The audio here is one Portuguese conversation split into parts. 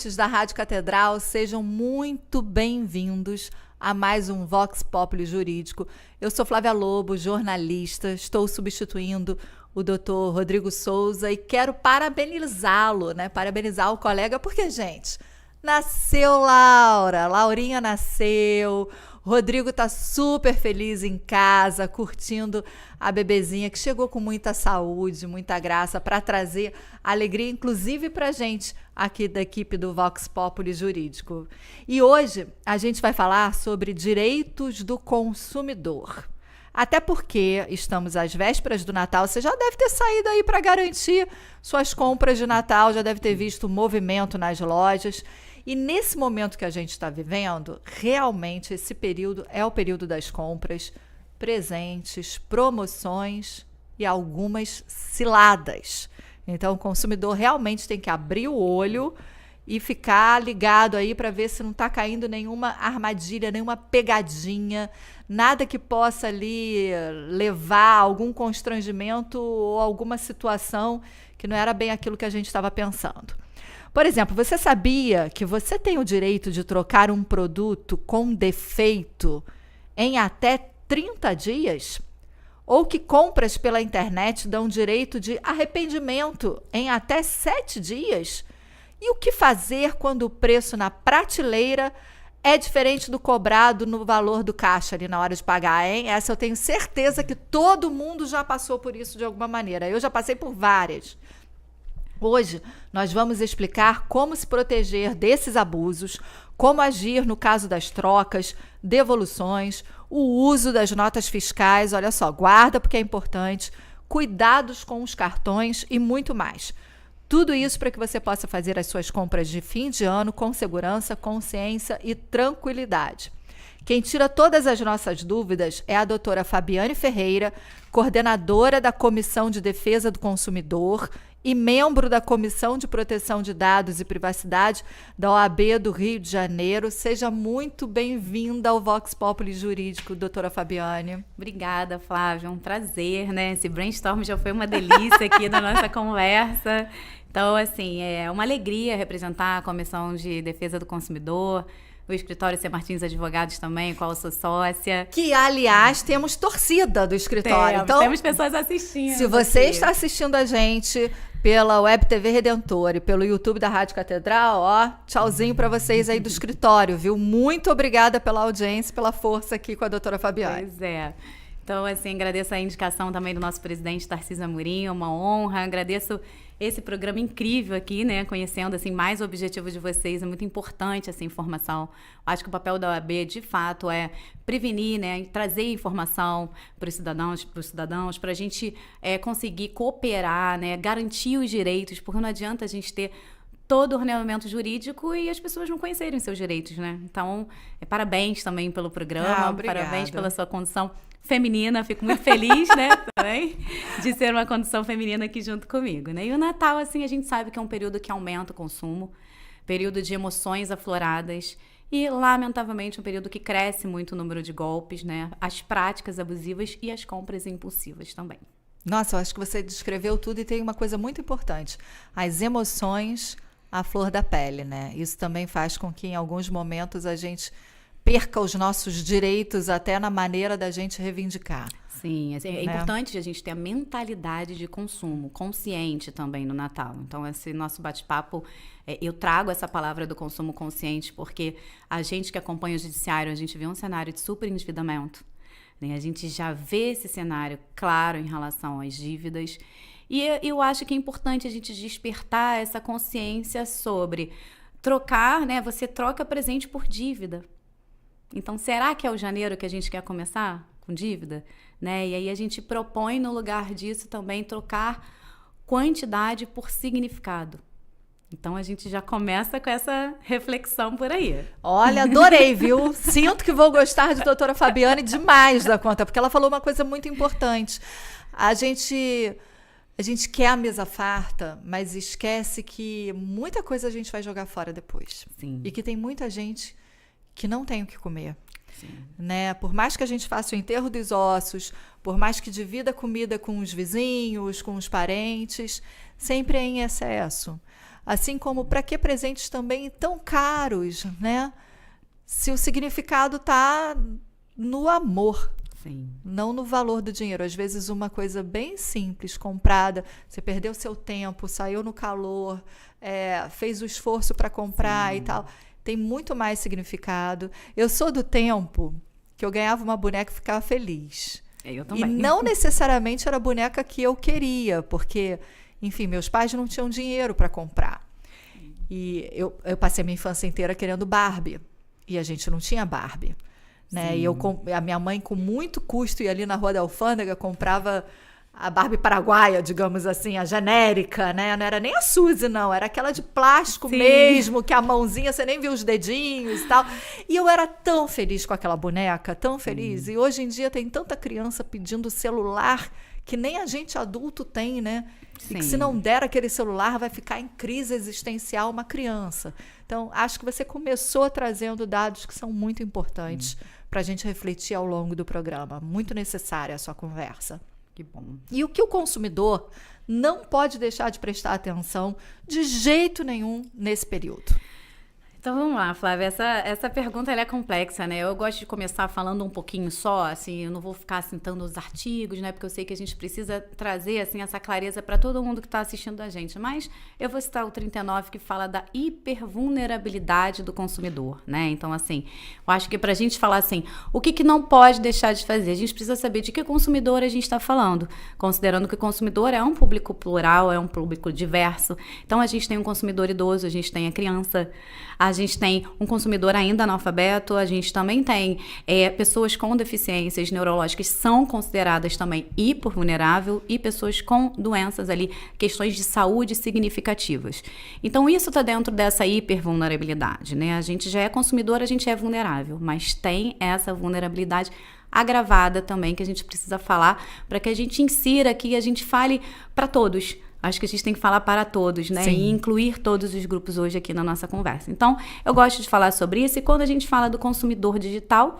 ouvintes da Rádio Catedral, sejam muito bem-vindos a mais um Vox Populi Jurídico. Eu sou Flávia Lobo, jornalista, estou substituindo o Dr. Rodrigo Souza e quero parabenizá-lo, né? Parabenizar o colega, porque, gente, nasceu Laurinha nasceu, Rodrigo tá super feliz em casa, curtindo a bebezinha, que chegou com muita saúde, muita graça, para trazer alegria, inclusive pra gente aqui da equipe do Vox Populi Jurídico. E hoje a gente vai falar sobre direitos do consumidor. Até porque estamos às vésperas do Natal, você já deve ter saído aí para garantir suas compras de Natal, já deve ter visto movimento nas lojas. E nesse momento que a gente está vivendo, realmente esse período é o período das compras, presentes, promoções e algumas ciladas. Então o consumidor realmente tem que abrir o olho e ficar ligado aí para ver se não está caindo nenhuma armadilha, nenhuma pegadinha, nada que possa ali levar a algum constrangimento ou alguma situação que não era bem aquilo que a gente estava pensando. Por exemplo, você sabia que você tem o direito de trocar um produto com defeito em até 30 dias? Ou que compras pela internet dão direito de arrependimento em até 7 dias? E o que fazer quando o preço na prateleira é diferente do cobrado no valor do caixa ali na hora de pagar, hein? Essa eu tenho certeza que todo mundo já passou por isso de alguma maneira. Eu já passei por várias. Hoje, nós vamos explicar como se proteger desses abusos, como agir no caso das trocas, devoluções, o uso das notas fiscais, olha só, guarda porque é importante, cuidados com os cartões e muito mais. Tudo isso para que você possa fazer as suas compras de fim de ano com segurança, consciência e tranquilidade. Quem tira todas as nossas dúvidas é a doutora Fabiane Ferreira, coordenadora da Comissão de Defesa do Consumidor e membro da Comissão de Proteção de Dados e Privacidade da OAB do Rio de Janeiro. Seja muito bem-vinda ao Vox Populi Jurídico, doutora Fabiane. Obrigada, Flávia. Um prazer, né? Esse brainstorm já foi uma delícia aqui da nossa conversa. Então, assim, é uma alegria representar a Comissão de Defesa do Consumidor, o escritório C. Martins Advogados também, qual eu sou sócia. Que, aliás, temos torcida do escritório. Então, temos pessoas assistindo. Se você está assistindo a gente pela Web TV Redentor e pelo YouTube da Rádio Catedral, ó, tchauzinho para vocês aí do escritório, viu? Muito obrigada pela audiência, pela força aqui com a doutora Fabiane. Pois é. Então, assim, agradeço a indicação também do nosso presidente, Tarcísio Amorim, uma honra. Agradeço esse programa incrível aqui, né? Conhecendo, assim, mais o objetivo de vocês. É muito importante essa informação. Acho que o papel da OAB, de fato, é prevenir, né? Trazer informação para os cidadãos, para a gente conseguir cooperar, né? Garantir os direitos, porque não adianta a gente ter todo o ordenamento jurídico e as pessoas não conhecerem seus direitos, né? Então, parabéns também pelo programa, parabéns pela sua condição feminina, fico muito feliz, né, também, de ser uma condição feminina aqui junto comigo, né? E o Natal, assim, a gente sabe que é um período que aumenta o consumo, período de emoções afloradas e, lamentavelmente, um período que cresce muito o número de golpes, né? As práticas abusivas e as compras impulsivas também. Nossa, eu acho que você descreveu tudo e tem uma coisa muito importante. As emoções à flor da pele, né? Isso também faz com que, em alguns momentos, a gente perca os nossos direitos até na maneira da gente reivindicar. Sim, assim, é importante a gente ter a mentalidade de consumo consciente também no Natal. Então, esse nosso bate-papo, eu trago essa palavra do consumo consciente porque a gente que acompanha o judiciário, a gente vê um cenário de superendividamento, né? A gente já vê esse cenário claro em relação às dívidas. E eu acho que é importante a gente despertar essa consciência sobre trocar, né? Você troca presente por dívida. Então, será que é o janeiro que a gente quer começar com dívida? Né? E aí a gente propõe, no lugar disso, também trocar quantidade por significado. Então, a gente já começa com essa reflexão por aí. Olha, adorei, viu? Sinto que vou gostar de doutora Fabiane demais da conta, porque ela falou uma coisa muito importante. A gente quer a mesa farta, mas esquece que muita coisa a gente vai jogar fora depois. Sim. E que tem muita gente que não tem o que comer. Sim. Né? Por mais que a gente faça o enterro dos ossos, por mais que divida comida com os vizinhos, com os parentes, sempre é em excesso. Assim como para que presentes também tão caros, né? Se o significado está no amor, Sim. não no valor do dinheiro. Às vezes uma coisa bem simples, comprada, você perdeu seu tempo, saiu no calor, fez o esforço para comprar e tal, tem muito mais significado. Eu sou do tempo que eu ganhava uma boneca e ficava feliz. Eu também. E não necessariamente era a boneca que eu queria, porque, enfim, meus pais não tinham dinheiro para comprar. E eu passei a minha infância inteira querendo Barbie. E a gente não tinha Barbie. Né? E a minha mãe, com muito custo, ia ali na Rua da Alfândega, comprava a Barbie paraguaia, digamos assim, a genérica, né? Não era nem a Suzy, não. Era aquela de plástico mesmo, que a mãozinha, você nem viu os dedinhos e tal. E eu era tão feliz com aquela boneca, tão feliz. E hoje em dia tem tanta criança pedindo celular que nem a gente adulto tem, né? E que se não der aquele celular, vai ficar em crise existencial uma criança. Então, acho que você começou trazendo dados que são muito importantes para a gente refletir ao longo do programa. Muito necessária a sua conversa. Que bom. E o que o consumidor não pode deixar de prestar atenção de jeito nenhum nesse período? Então vamos lá, Flávia, essa pergunta ela é complexa, né? Eu gosto de começar falando um pouquinho só, assim, eu não vou ficar citando os artigos, né? Porque eu sei que a gente precisa trazer, assim, essa clareza para todo mundo que está assistindo a gente. Mas eu vou citar o 39, que fala da hipervulnerabilidade do consumidor, né? Então, assim, eu acho que para a gente falar, assim, o que não pode deixar de fazer? A gente precisa saber de que consumidor a gente está falando, considerando que o consumidor é um público plural, é um público diverso. Então, a gente tem um consumidor idoso, a gente tem a criança, a gente tem um consumidor ainda analfabeto, a gente também tem pessoas com deficiências neurológicas são consideradas também hipervulnerável e pessoas com doenças ali, questões de saúde significativas. Então, isso está dentro dessa hipervulnerabilidade, né? A gente já é consumidor, a gente é vulnerável, mas tem essa vulnerabilidade agravada também que a gente precisa falar para que a gente insira aqui, a gente fale para todos. Acho que a gente tem que falar para todos, né? Sim. E incluir todos os grupos hoje aqui na nossa conversa. Então, eu gosto de falar sobre isso. E quando a gente fala do consumidor digital,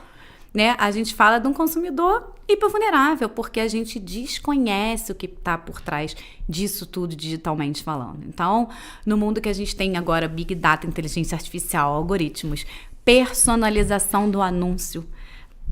né? A gente fala de um consumidor hipervulnerável, porque a gente desconhece o que está por trás disso tudo digitalmente falando. Então, no mundo que a gente tem agora Big Data, inteligência artificial, algoritmos, personalização do anúncio,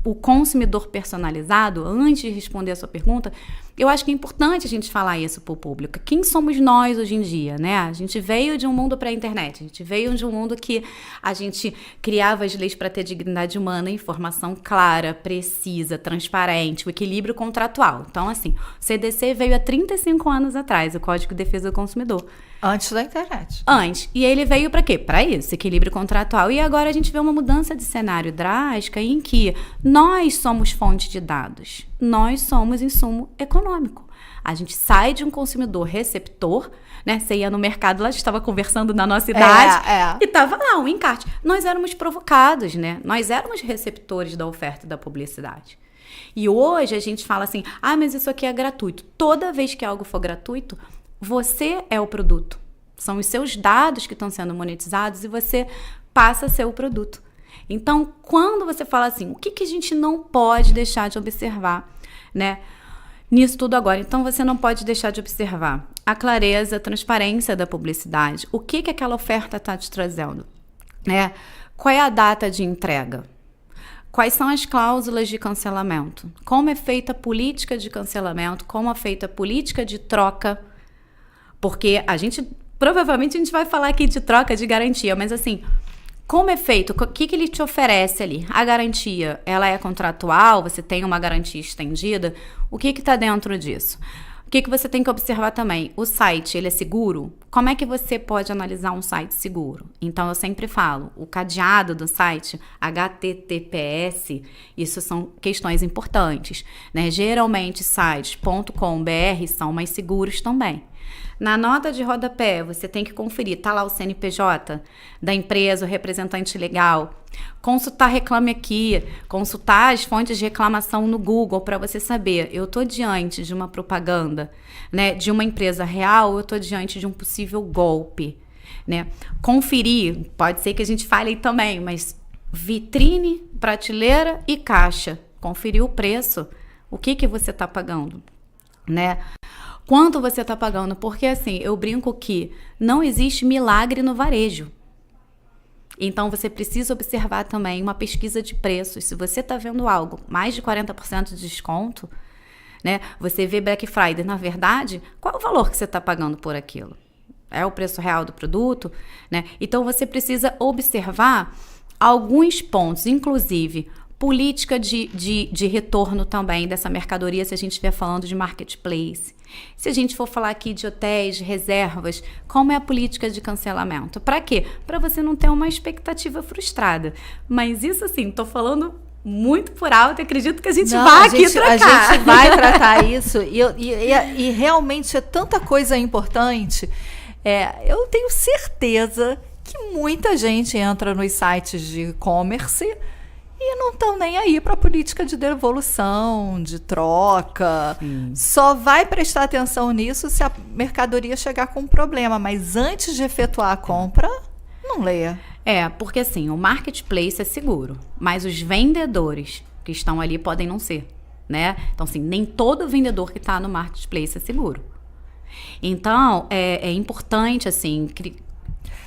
o consumidor personalizado, antes de responder a sua pergunta, eu acho que é importante a gente falar isso para o público. Quem somos nós hoje em dia, né? A gente veio de um mundo pré-internet, a gente veio de um mundo que a gente criava as leis para ter dignidade humana, informação clara, precisa, transparente, o equilíbrio contratual. Então, assim, o CDC veio há 35 anos atrás, o Código de Defesa do Consumidor. Antes da internet. Antes. E ele veio para quê? Para isso, equilíbrio contratual. E agora a gente vê uma mudança de cenário drástica em que nós somos fonte de dados. Nós somos insumo econômico. A gente sai de um consumidor receptor, né? Você ia no mercado, lá a gente estava conversando na nossa idade, e estava lá um encarte. Nós éramos provocados, né? Nós éramos receptores da oferta da publicidade. E hoje a gente fala assim, mas isso aqui é gratuito. Toda vez que algo for gratuito, você é o produto. São os seus dados que estão sendo monetizados e você passa a ser o produto. Então, quando você fala assim, o que a gente não pode deixar de observar, né? Nisso tudo agora. Então, você não pode deixar de observar a clareza, a transparência da publicidade. O que aquela oferta está te trazendo, né? Qual é a data de entrega? Quais são as cláusulas de cancelamento? Como é feita a política de cancelamento? Como é feita a política de troca? Porque provavelmente a gente vai falar aqui de troca de garantia, mas assim, como é feito? O que ele te oferece ali? A garantia, ela é contratual? Você tem uma garantia estendida? O que está dentro disso? O que você tem que observar também? O site, ele é seguro? Como é que você pode analisar um site seguro? Então, eu sempre falo, o cadeado do site, HTTPS, isso são questões importantes, né? Geralmente, sites .com.br são mais seguros também. Na nota de rodapé, você tem que conferir, tá lá o CNPJ da empresa, o representante legal, consultar Reclame Aqui, consultar as fontes de reclamação no Google para você saber, eu tô diante de uma propaganda, né, de uma empresa real, ou eu tô diante de um possível golpe, né? Conferir, pode ser que a gente fale aí também, mas vitrine, prateleira e caixa, conferir o preço, o que você tá pagando, né? Quanto você está pagando? Porque assim, eu brinco que não existe milagre no varejo. Então, você precisa observar também uma pesquisa de preços. Se você está vendo algo mais de 40% de desconto, né? Você vê Black Friday, na verdade, qual é o valor que você está pagando por aquilo? É o preço real do produto, né? Então, você precisa observar alguns pontos, inclusive política de retorno também dessa mercadoria, se a gente estiver falando de marketplace. Se a gente for falar aqui de hotéis, de reservas, como é a política de cancelamento? Para quê? Para você não ter uma expectativa frustrada. Mas isso, assim, tô falando muito por alto e acredito que a gente vai aqui tratar. A gente vai tratar isso e realmente é tanta coisa importante. Eu tenho certeza que muita gente entra nos sites de e-commerce e não estão nem aí para a política de devolução, de troca. Só vai prestar atenção nisso se a mercadoria chegar com um problema. Mas antes de efetuar a compra, não leia. Porque assim, o marketplace é seguro, mas os vendedores que estão ali podem não ser, né? Então, assim, nem todo vendedor que está no marketplace é seguro. Então, é importante, assim,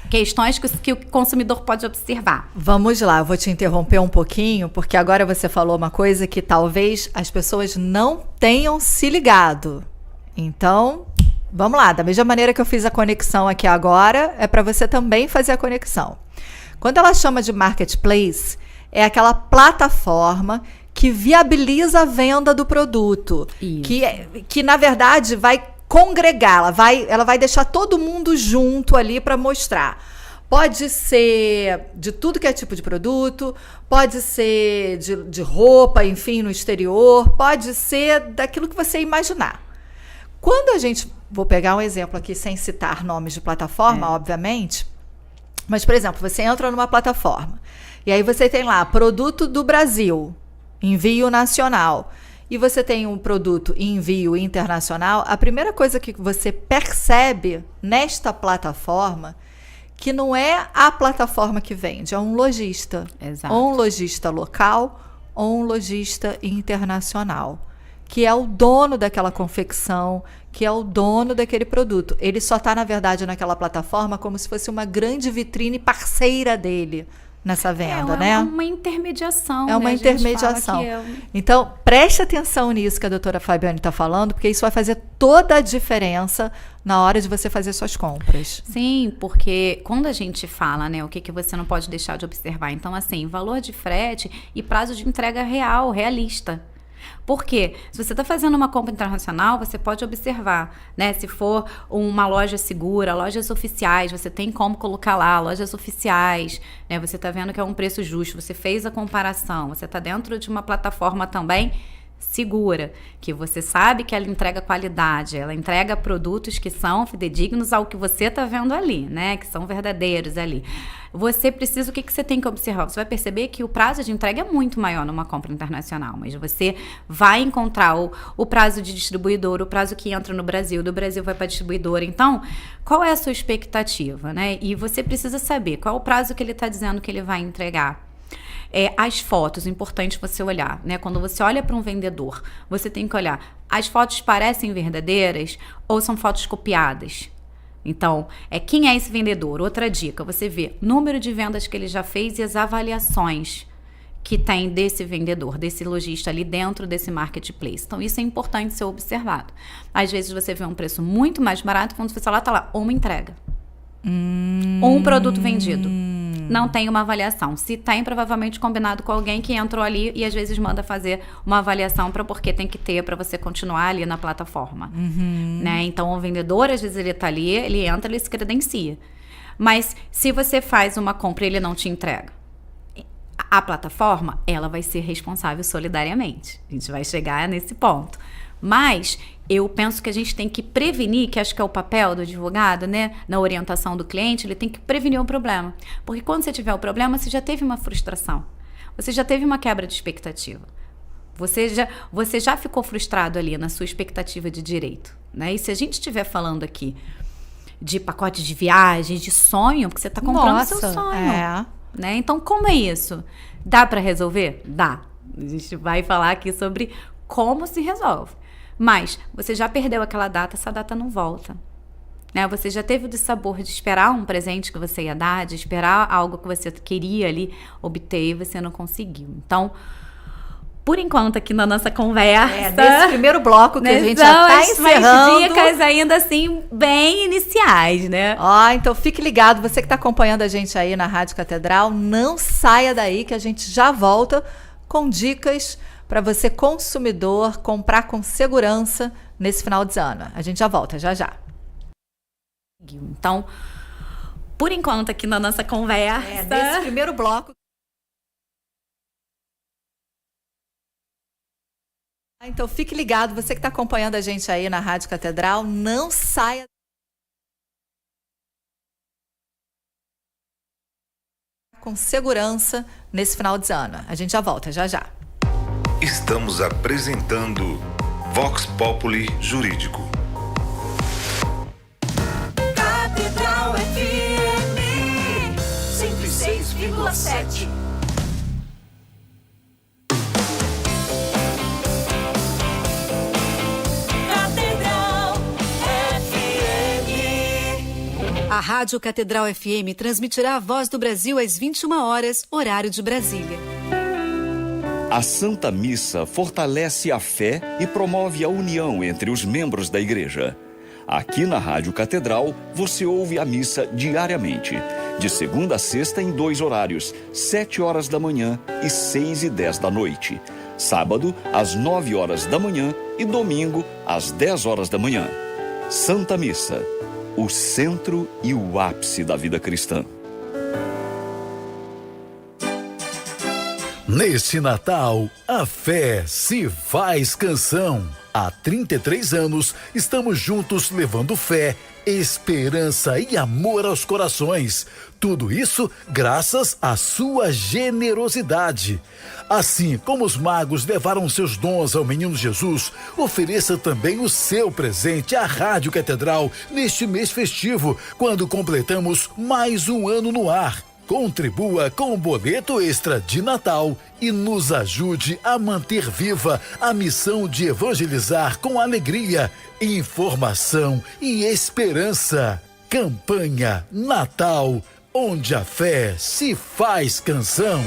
questões que o consumidor pode observar. Vamos lá, eu vou te interromper um pouquinho, porque agora você falou uma coisa que talvez as pessoas não tenham se ligado. Então, vamos lá, da mesma maneira que eu fiz a conexão aqui agora, é para você também fazer a conexão. Quando ela chama de marketplace, é aquela plataforma que viabiliza a venda do produto, que na verdade vai congregar, ela vai deixar todo mundo junto ali para mostrar. Pode ser de tudo que é tipo de produto, pode ser de roupa, enfim, no exterior, pode ser daquilo que você imaginar. Quando a gente, vou pegar um exemplo aqui sem citar nomes de plataforma, obviamente, mas, por exemplo, você entra numa plataforma e aí você tem lá produto do Brasil, envio nacional, e você tem um produto em envio internacional, a primeira coisa que você percebe nesta plataforma que não é a plataforma que vende, é um lojista. Exato. Ou um lojista local ou um lojista internacional, que é o dono daquela confecção, que é o dono daquele produto. Ele só está, na verdade, naquela plataforma como se fosse uma grande vitrine parceira dele nessa venda, né? É uma intermediação. É uma intermediação. Então, preste atenção nisso que a doutora Fabiane está falando, porque isso vai fazer toda a diferença na hora de você fazer suas compras. Sim, porque quando a gente fala, né, o que você não pode deixar de observar. Então, assim, valor de frete e prazo de entrega real, realista. Porque se você está fazendo uma compra internacional, você pode observar, né? Se for uma loja segura, lojas oficiais, você tem como colocar lá, lojas oficiais, né? Você está vendo que é um preço justo, você fez a comparação, você está dentro de uma plataforma também segura, que você sabe que ela entrega qualidade, ela entrega produtos que são fidedignos ao que você está vendo ali, né? Que são verdadeiros ali. Você precisa, o que você tem que observar? Você vai perceber que o prazo de entrega é muito maior numa compra internacional, mas você vai encontrar o prazo de distribuidor, o prazo que entra no Brasil, do Brasil vai para a distribuidora. Então, qual é a sua expectativa, né? E você precisa saber qual é o prazo que ele está dizendo que ele vai entregar. As fotos, importante você olhar, né? Quando você olha para um vendedor, você tem que olhar, as fotos parecem verdadeiras ou são fotos copiadas? Então, quem é esse vendedor? Outra dica, você vê número de vendas que ele já fez e as avaliações que tem desse vendedor, desse lojista ali dentro desse marketplace. Então, isso é importante ser observado. Às vezes você vê um preço muito mais barato quando você lá tá lá, uma entrega. Um produto vendido. Não tem uma avaliação. Se tem, provavelmente combinado com alguém que entrou ali e às vezes manda fazer uma avaliação porque tem que ter para você continuar ali na plataforma. Né? Então, o vendedor, às vezes ele tá ali, ele entra, ele se credencia. Mas se você faz uma compra e ele não te entrega, a plataforma, ela vai ser responsável solidariamente. A gente vai chegar nesse ponto. Mas eu penso que a gente tem que prevenir, que acho que é o papel do advogado, né? Na orientação do cliente, ele tem que prevenir o problema. Porque quando você tiver o problema, você já teve uma frustração. Você já teve uma quebra de expectativa. Você já ficou frustrado ali na sua expectativa de direito, né? E se a gente estiver falando aqui de pacote de viagem, de sonho, porque você está comprando seu sonho. Né? Então, como é isso? Dá para resolver? Dá. A gente vai falar aqui sobre como se resolve. Mas você já perdeu aquela data, essa data não volta. Né? Você já teve o dissabor de esperar um presente que você ia dar, de esperar algo que você queria ali obter e você não conseguiu. Então, por enquanto, aqui na nossa conversa... nesse primeiro bloco que a gente já está encerrando... dicas ainda assim, bem iniciais, né? Então fique ligado, você que está acompanhando a gente aí na Rádio Catedral, não saia daí que a gente já volta com dicas para você, consumidor, comprar com segurança nesse final de ano. A gente já volta, já. Então, por enquanto, aqui na nossa conversa... nesse primeiro bloco... Então fique ligado, você que está acompanhando a gente aí na Rádio Catedral, não saia com segurança nesse final de ano. A gente já volta, já. Estamos apresentando Vox Populi Jurídico. Catedral FM 106,7. A Rádio Catedral FM transmitirá a Voz do Brasil às 21 horas, horário de Brasília. A Santa Missa fortalece a fé e promove a união entre os membros da Igreja. Aqui na Rádio Catedral, você ouve a missa diariamente, de segunda a sexta em 2 horários, 7 horas da manhã e 6h10 da noite. Sábado, às 9 horas da manhã e domingo, às 10 horas da manhã. Santa Missa, o centro e o ápice da vida cristã. Neste Natal, a fé se faz canção. Há 33 anos, estamos juntos levando fé, esperança e amor aos corações. Tudo isso graças à sua generosidade. Assim como os magos levaram seus dons ao menino Jesus, ofereça também o seu presente à Rádio Catedral neste mês festivo, quando completamos mais um ano no ar. Contribua com o boleto extra de Natal e nos ajude a manter viva a missão de evangelizar com alegria, informação e esperança. Campanha Natal, onde a fé se faz canção.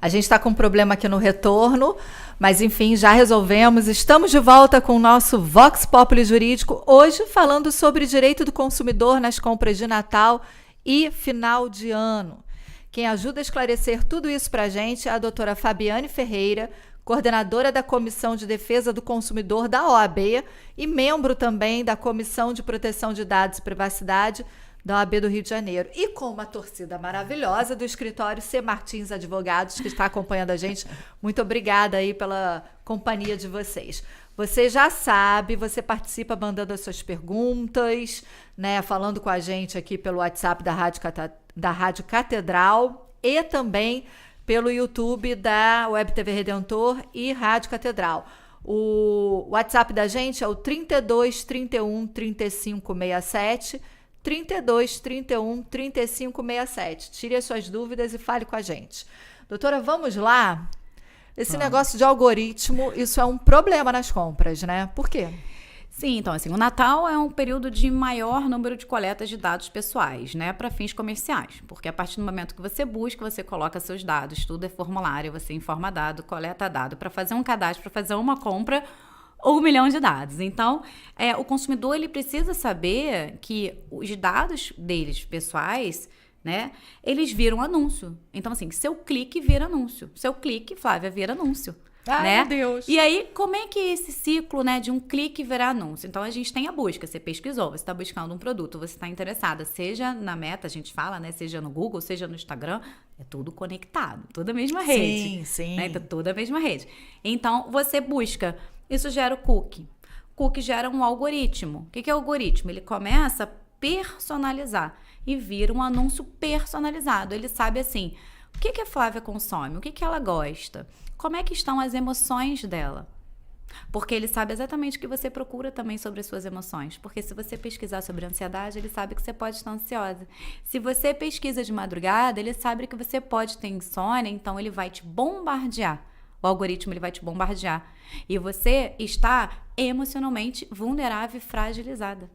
A gente está com um problema aqui no retorno, mas enfim, já resolvemos. Estamos de volta com o nosso Vox Populi Jurídico, hoje falando sobre direito do consumidor nas compras de Natal e final de ano. Quem ajuda a esclarecer tudo isso para a gente é a doutora Fabiane Ferreira, coordenadora da Comissão de Defesa do Consumidor da OAB e membro também da Comissão de Proteção de Dados e Privacidade da OAB do Rio de Janeiro. E com uma torcida maravilhosa do escritório C. Martins Advogados, que está acompanhando a gente. Muito obrigada aí pela companhia de vocês. Você já sabe, você participa mandando as suas perguntas, né, falando com a gente aqui pelo WhatsApp da Rádio Catedral e também pelo YouTube da Web TV Redentor e Rádio Catedral. O WhatsApp da gente é o 32 31 35 67, 32 31 35 67. Tire as suas dúvidas e fale com a gente. Doutora, vamos lá? Esse negócio de algoritmo, isso é um problema nas compras, né? Por quê? Sim, então, assim, o Natal é um período de maior número de coletas de dados pessoais, né, para fins comerciais, porque a partir do momento que você busca, você coloca seus dados, tudo é formulário, você informa dado, coleta dado, para fazer um cadastro, para fazer uma compra ou 1 milhão de dados. Então, o consumidor, ele precisa saber que os dados deles, pessoais, né, eles viram anúncio. Então, assim, seu clique vira anúncio. Seu clique, Flávia, vira anúncio. Ai, né? meu Deus. E aí, como é que é esse ciclo, né, de um clique virar anúncio? Então, a gente tem a busca, você pesquisou, você está buscando um produto, você está interessada, seja na Meta, a gente fala, né, seja no Google, seja no Instagram, é tudo conectado, toda a mesma rede. Sim, sim. Né? Toda a mesma rede. Então, você busca, isso gera o cookie. Cookie gera um algoritmo. O que é o algoritmo? Ele começa a personalizar e vira um anúncio personalizado. Ele sabe assim, o que a Flávia consome, o que ela gosta, como é que estão as emoções dela. Porque ele sabe exatamente o que você procura também sobre as suas emoções. Porque se você pesquisar sobre ansiedade, ele sabe que você pode estar ansiosa. Se você pesquisa de madrugada, ele sabe que você pode ter insônia, então ele vai te bombardear. O algoritmo ele vai te bombardear. E você está emocionalmente vulnerável e fragilizada.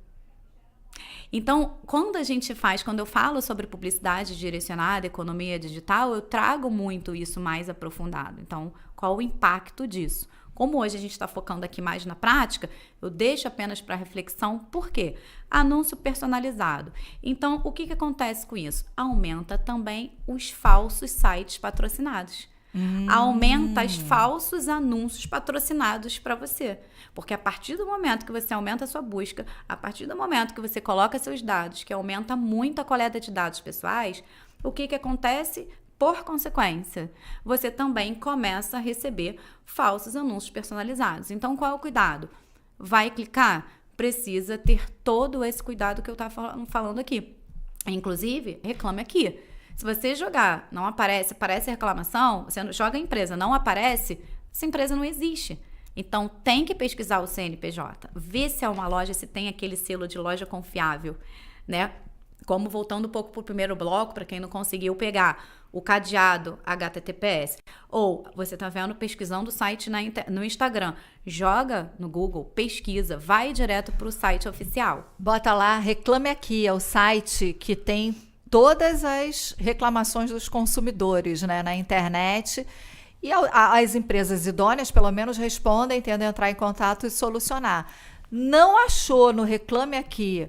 Então, quando eu falo sobre publicidade direcionada, economia digital, eu trago muito isso mais aprofundado. Então, qual o impacto disso? Como hoje a gente está focando aqui mais na prática, eu deixo apenas para reflexão. Por quê? Anúncio personalizado. Então, o que acontece com isso? Aumenta também os falsos sites patrocinados. Aumenta os falsos anúncios patrocinados para você. Porque a partir do momento que você aumenta a sua busca, a partir do momento que você coloca seus dados, que aumenta muito a coleta de dados pessoais, o que acontece? Por consequência, você também começa a receber falsos anúncios personalizados. Então, qual é o cuidado? Vai clicar? Precisa ter todo esse cuidado que eu estava falando aqui. Inclusive, reclame aqui. Se você jogar, não aparece a reclamação, você joga a empresa, não aparece, essa empresa não existe. Então, tem que pesquisar o CNPJ, ver se é uma loja, se tem aquele selo de loja confiável, né? Como voltando um pouco para o primeiro bloco, para quem não conseguiu pegar o cadeado HTTPS. Ou você está vendo, pesquisando o site no Instagram, joga no Google, pesquisa, vai direto para o site oficial. Bota lá, Reclame Aqui, é o site que tem todas as reclamações dos consumidores, né, na internet. E as empresas idôneas, pelo menos, respondem, tendem a entrar em contato e solucionar. Não achou no Reclame Aqui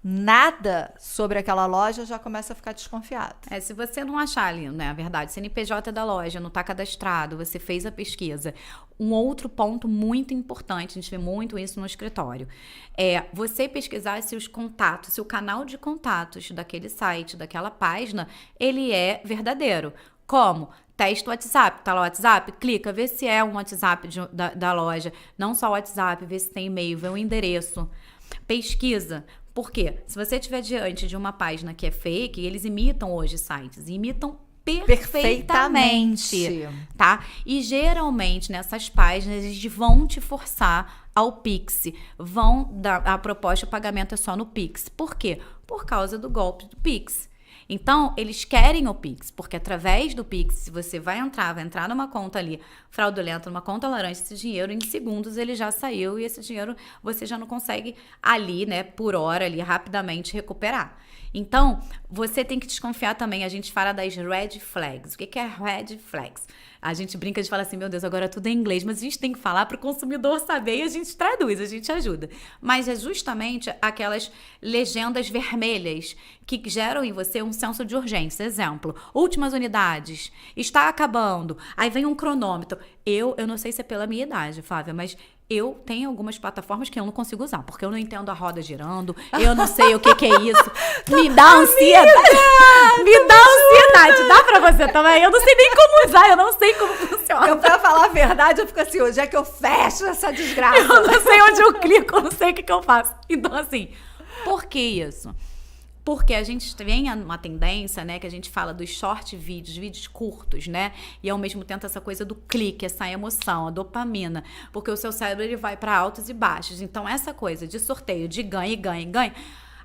nada sobre aquela loja, já começa a ficar desconfiado. Se você não achar ali, né, a verdade, CNPJ da loja não está cadastrado, você fez a pesquisa. Um outro ponto muito importante, a gente vê muito isso no escritório, é você pesquisar se os contatos, se o canal de contatos daquele site, daquela página, ele é verdadeiro. Como? Testa o WhatsApp, tá lá o WhatsApp, clica, vê se é um WhatsApp da loja, não só o WhatsApp, vê se tem e-mail, vê o endereço. Pesquisa. Por quê? Se você estiver diante de uma página que é fake, eles imitam hoje sites, imitam perfeitamente, tá? E geralmente nessas páginas eles vão te forçar ao Pix, vão dar a proposta, o pagamento é só no Pix. Por quê? Por causa do golpe do Pix. Então, eles querem o Pix, porque através do Pix, se você vai entrar numa conta ali fraudulenta, numa conta laranja, esse dinheiro em segundos ele já saiu e esse dinheiro você já não consegue ali, né, por hora ali, rapidamente recuperar. Então, você tem que desconfiar também, a gente fala das red flags. O que é red flags? A gente brinca de falar assim, meu Deus, agora tudo é inglês, mas a gente tem que falar para o consumidor saber e a gente traduz, a gente ajuda. Mas é justamente aquelas legendas vermelhas que geram em você um senso de urgência. Exemplo, últimas unidades, está acabando, aí vem um cronômetro. Eu não sei se é pela minha idade, Flávia, mas eu tenho algumas plataformas que eu não consigo usar, porque eu não entendo a roda girando, eu não sei o que é isso. Me dá ansiedade. Me dá ansiedade. Dá pra você também? Eu não sei nem como usar, eu não sei como funciona. Pra falar a verdade, eu fico assim, hoje é que eu fecho essa desgraça. Eu não sei onde eu clico, eu não sei o que eu faço. Então, assim, por que isso? Porque a gente tem uma tendência, né, que a gente fala dos short vídeos curtos, né? E ao mesmo tempo essa coisa do clique, essa emoção, a dopamina. Porque o seu cérebro, ele vai para altos e baixos. Então, essa coisa de sorteio, de ganha,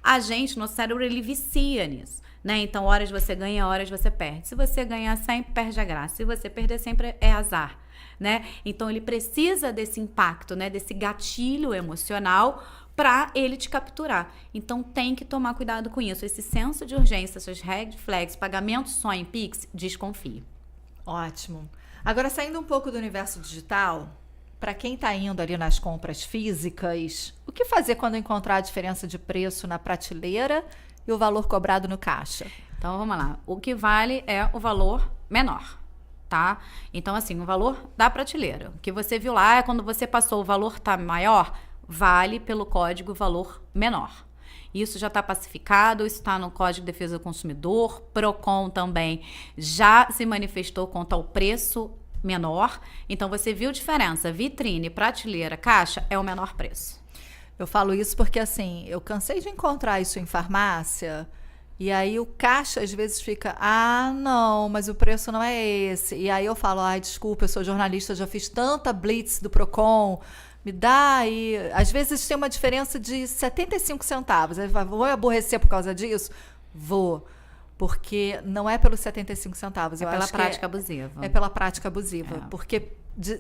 a gente, nosso cérebro, ele vicia nisso, né? Então, horas você ganha, horas você perde. Se você ganhar sempre, perde a graça. Se você perder sempre, é azar, né? Então, ele precisa desse impacto, né? Desse gatilho emocional para ele te capturar. Então, tem que tomar cuidado com isso. Esse senso de urgência, essas red flags, pagamento só em Pix, desconfie. Ótimo. Agora, saindo um pouco do universo digital, para quem está indo ali nas compras físicas, o que fazer quando encontrar a diferença de preço na prateleira e o valor cobrado no caixa? Então, vamos lá. O que vale é o valor menor, tá? Então, assim, o valor da prateleira. O que você viu lá é quando você passou, o valor tá maior, vale pelo código valor menor. Isso já está pacificado, isso está no Código de Defesa do Consumidor, Procon também já se manifestou quanto ao preço menor. Então, você viu diferença, vitrine, prateleira, caixa, é o menor preço. Eu falo isso porque, assim, eu cansei de encontrar isso em farmácia e aí o caixa às vezes fica, não, mas o preço não é esse. E aí eu falo, desculpa, eu sou jornalista, já fiz tanta blitz do Procon, me dá, e às vezes tem uma diferença de 75 centavos. Aí vou aborrecer por causa disso? Vou. Porque não é pelos 75 centavos. É pela prática abusiva. É pela prática abusiva. Porque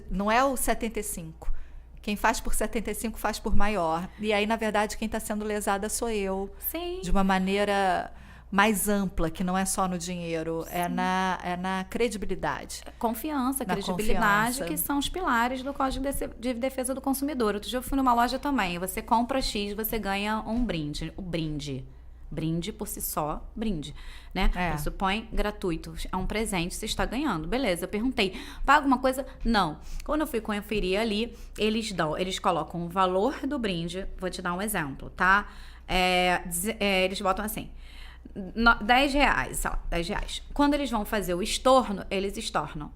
não é o 75. Quem faz por 75 faz por maior. E aí, na verdade, quem está sendo lesada sou eu. Sim. De uma maneira mais ampla, que não é só no dinheiro, é na credibilidade. Confiança, Na credibilidade, confiança. que são os pilares do Código de Defesa do Consumidor. Outro dia eu fui numa loja também, você compra X, você ganha um brinde. O brinde. Brinde por si só, brinde, né? Pressupõe gratuito, é um presente, você está ganhando. Beleza, eu perguntei, paga uma coisa? Não. Quando eu fui conferir ali, eles colocam o valor do brinde, vou te dar um exemplo, tá? Eles botam assim, R$10, sei lá, R$10. Quando eles vão fazer o estorno, eles estornam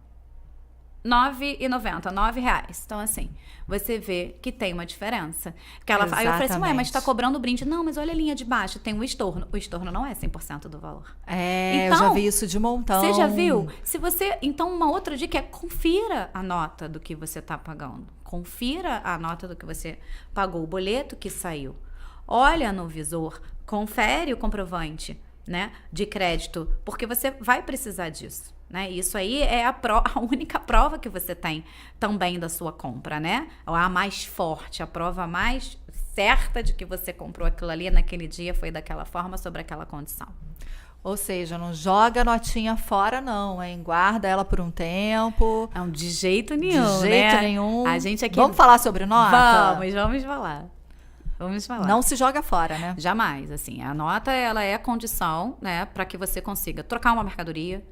R$9,90, R$9. Então, assim, você vê que tem uma diferença. Aí eu falei assim, mas tá cobrando o brinde. Não, mas olha a linha de baixo, tem o estorno. O estorno não é 100% do valor. Então, eu já vi isso de montão. Você já viu? Então, uma outra dica é confira a nota do que você tá pagando. Confira a nota do que você pagou, o boleto que saiu. Olha no visor, confere o comprovante, né, de crédito, porque você vai precisar disso, né? Isso aí é a única prova que você tem também da sua compra, né? A mais forte, a prova mais certa de que você comprou aquilo ali naquele dia, foi daquela forma, sobre aquela condição. Ou seja, não joga a notinha fora, não, hein? Guarda ela por um tempo. Não, de jeito nenhum, De jeito né? nenhum. A gente aqui... Vamos falar sobre nota? Vamos falar. Vamos falar. Não se joga fora, né? Jamais, assim. A nota, ela é a condição, né, para que você consiga trocar uma mercadoria,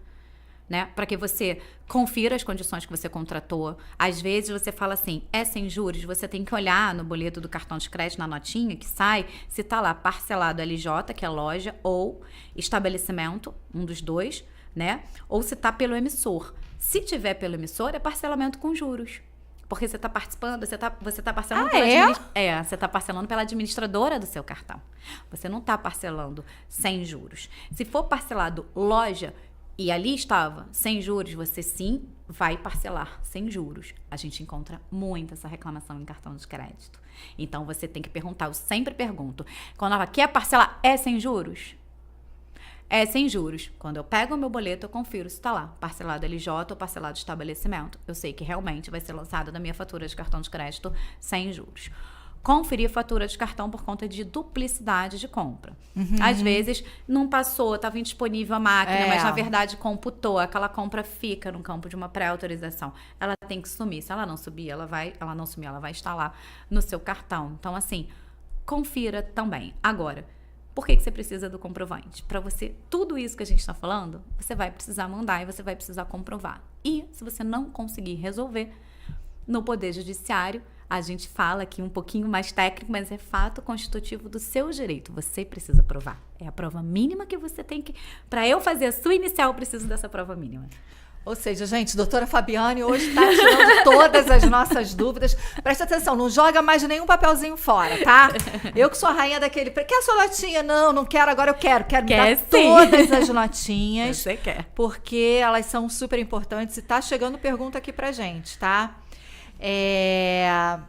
né, para que você confira as condições que você contratou. Às vezes você fala assim, é sem juros, você tem que olhar no boleto do cartão de crédito, na notinha que sai, se tá lá parcelado LJ, que é loja, ou estabelecimento, um dos dois, né, ou se tá pelo emissor. Se tiver pelo emissor, é parcelamento com juros. Porque você está participando, você tá parcelando você está parcelando pela administradora do seu cartão. Você não está parcelando sem juros. Se for parcelado loja e ali estava sem juros, você sim vai parcelar sem juros. A gente encontra muito essa reclamação em cartão de crédito. Então você tem que perguntar, eu sempre pergunto, quando ela quer parcelar, é sem juros? É sem juros. Quando eu pego o meu boleto, eu confiro se está lá, parcelado LJ ou parcelado estabelecimento. Eu sei que realmente vai ser lançada da minha fatura de cartão de crédito sem juros. Conferir a fatura de cartão por conta de duplicidade de compra. Às vezes, não passou, estava indisponível a máquina, mas na verdade computou. Aquela compra fica no campo de uma pré-autorização. Ela tem que sumir. Se ela não subir, ela vai estar lá no seu cartão. Então, assim, confira também. Agora, por que você precisa do comprovante? Para você, tudo isso que a gente está falando, você vai precisar mandar e você vai precisar comprovar. E se você não conseguir resolver, no Poder Judiciário, a gente fala aqui um pouquinho mais técnico, mas é fato constitutivo do seu direito. Você precisa provar. É a prova mínima que você tem que... Para eu fazer a sua inicial, eu preciso dessa prova mínima. Ou seja, gente, doutora Fabiane hoje está tirando todas as nossas dúvidas. Presta atenção, não joga mais nenhum papelzinho fora, tá? Eu que sou a rainha daquele... Quer a sua notinha? Não quero, agora eu quero. Quero me dar sim. todas as notinhas. Você quer. Porque elas são super importantes e tá chegando pergunta aqui pra gente, tá?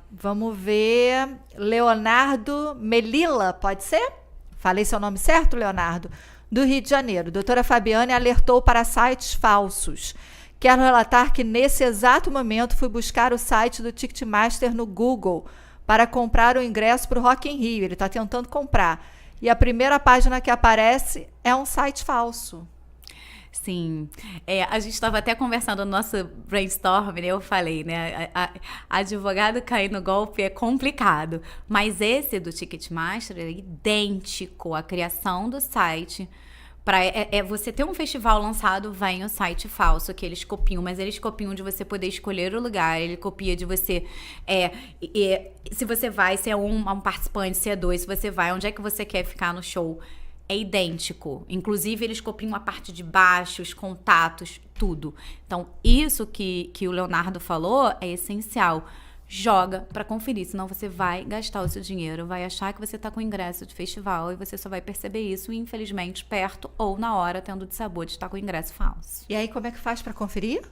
Vamos ver... Leonardo Melilla, pode ser? Falei seu nome certo, Leonardo? Do Rio de Janeiro. Doutora Fabiane alertou para sites falsos. Quero relatar que nesse exato momento fui buscar o site do Ticketmaster no Google para comprar o ingresso para o Rock in Rio. Ele está tentando comprar. E a primeira página que aparece é um site falso. Sim, a gente estava até conversando no nosso brainstorm, né? Eu falei, né? Advogado cair no golpe é complicado, mas esse do Ticketmaster é idêntico à criação do site. Você ter um festival lançado, vem o site falso que eles copiam, mas eles copiam de você poder escolher o lugar, ele copia de você, se você vai, se é um participante, se é dois, se você vai, onde é que você quer ficar no show. É idêntico. Inclusive, eles copiam a parte de baixo, os contatos, tudo. Então, isso que o Leonardo falou é essencial. Joga para conferir, senão você vai gastar o seu dinheiro, vai achar que você está com ingresso de festival e você só vai perceber isso, infelizmente, perto ou na hora, tendo de sabor de estar com ingresso falso. E aí, como é que faz para conferir?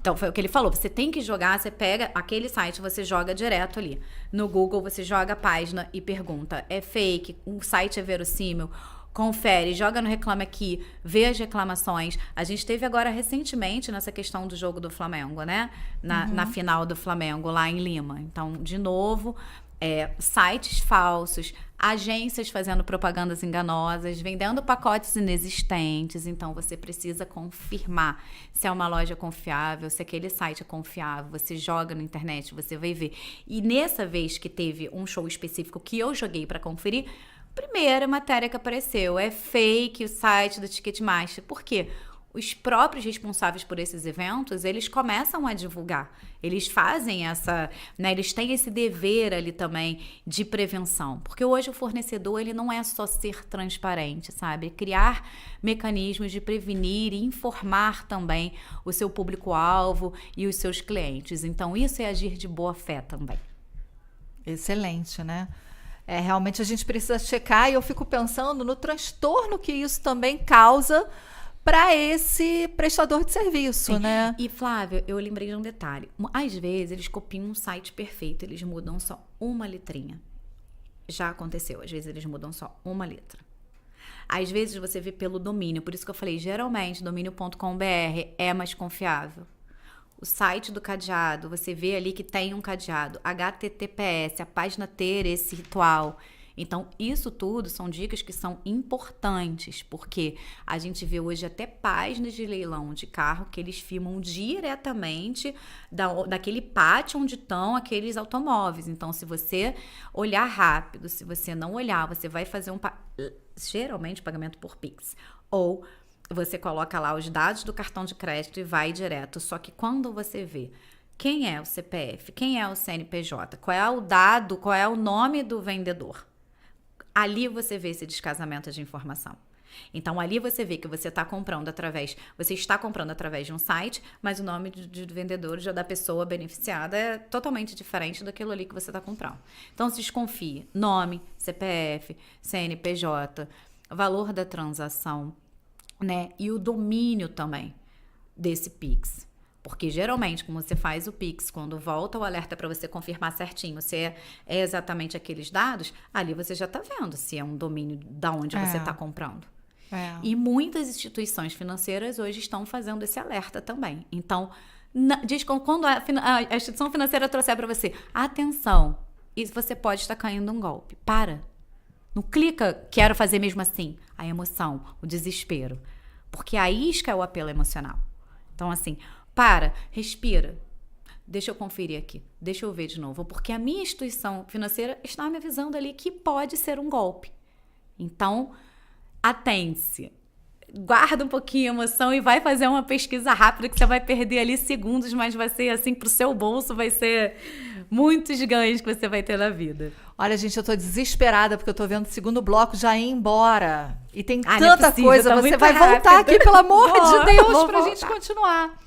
Então, foi o que ele falou. Você tem que jogar, você pega aquele site, você joga direto ali. No Google, você joga a página e pergunta, é fake? O site é verossímil? Confere, joga no Reclame Aqui, vê as reclamações. A gente teve agora recentemente nessa questão do jogo do Flamengo, né? Na final do Flamengo, lá em Lima. Então, de novo, sites falsos, agências fazendo propagandas enganosas, vendendo pacotes inexistentes. Então, você precisa confirmar se é uma loja confiável, se aquele site é confiável. Você joga na internet, você vai ver. E nessa vez que teve um show específico que eu joguei para conferir, primeira matéria que apareceu é fake o site do Ticketmaster. Por quê? Os próprios responsáveis por esses eventos, eles começam a divulgar. Eles fazem eles têm esse dever ali também de prevenção. Porque hoje o fornecedor, ele não é só ser transparente, sabe? Criar mecanismos de prevenir e informar também o seu público-alvo e os seus clientes. Então, isso é agir de boa fé também. Excelente, né? Realmente a gente precisa checar e eu fico pensando no transtorno que isso também causa para esse prestador de serviço, né? E, Flávia, eu lembrei de um detalhe. Às vezes, eles copiam um site perfeito, eles mudam só uma letrinha. Já aconteceu, às vezes eles mudam só uma letra. Às vezes, você vê pelo domínio, por isso que eu falei, geralmente, domínio.com.br é mais confiável. O site do cadeado, você vê ali que tem um cadeado, HTTPS, a página ter esse ritual. Então, isso tudo são dicas que são importantes, porque a gente vê hoje até páginas de leilão de carro que eles filmam diretamente daquele pátio onde estão aqueles automóveis. Então, se você olhar rápido, se você não olhar, você vai fazer geralmente pagamento por Pix, ou você coloca lá os dados do cartão de crédito e vai direto. Só que quando você vê quem é o CPF, quem é o CNPJ, qual é o dado, qual é o nome do vendedor, ali você vê esse descasamento de informação. Então, ali você vê que você está comprando através de um site, mas o nome do vendedor, já da pessoa beneficiada, é totalmente diferente daquilo ali que você está comprando. Então, se desconfie. Nome, CPF, CNPJ, valor da transação, né? E o domínio também desse Pix. Porque geralmente, quando você faz o Pix, quando volta o alerta para você confirmar certinho se é exatamente aqueles dados, ali você já está vendo se é um domínio da onde você está comprando. E muitas instituições financeiras hoje estão fazendo esse alerta também. Então, quando a instituição financeira trouxer para você, atenção, isso você pode estar caindo um golpe. Para. Não clica, quero fazer mesmo assim. A emoção, o desespero. Porque a isca é o apelo emocional. Então, assim, para, respira. Deixa eu conferir aqui. Deixa eu ver de novo. Porque a minha instituição financeira está me avisando ali que pode ser um golpe. Então, atente-se. guarda um pouquinho a emoção e vai fazer uma pesquisa rápida que você vai perder ali segundos, mas vai ser assim, pro seu bolso, vai ser muitos ganhos que você vai ter na vida. Olha, gente, eu tô desesperada porque eu tô vendo o segundo bloco já ir embora. E tem Não é tanta possível, coisa. tá Você muito vai voltar rápido. aqui, pelo amor de Deus, Vou pra voltar. gente continuar.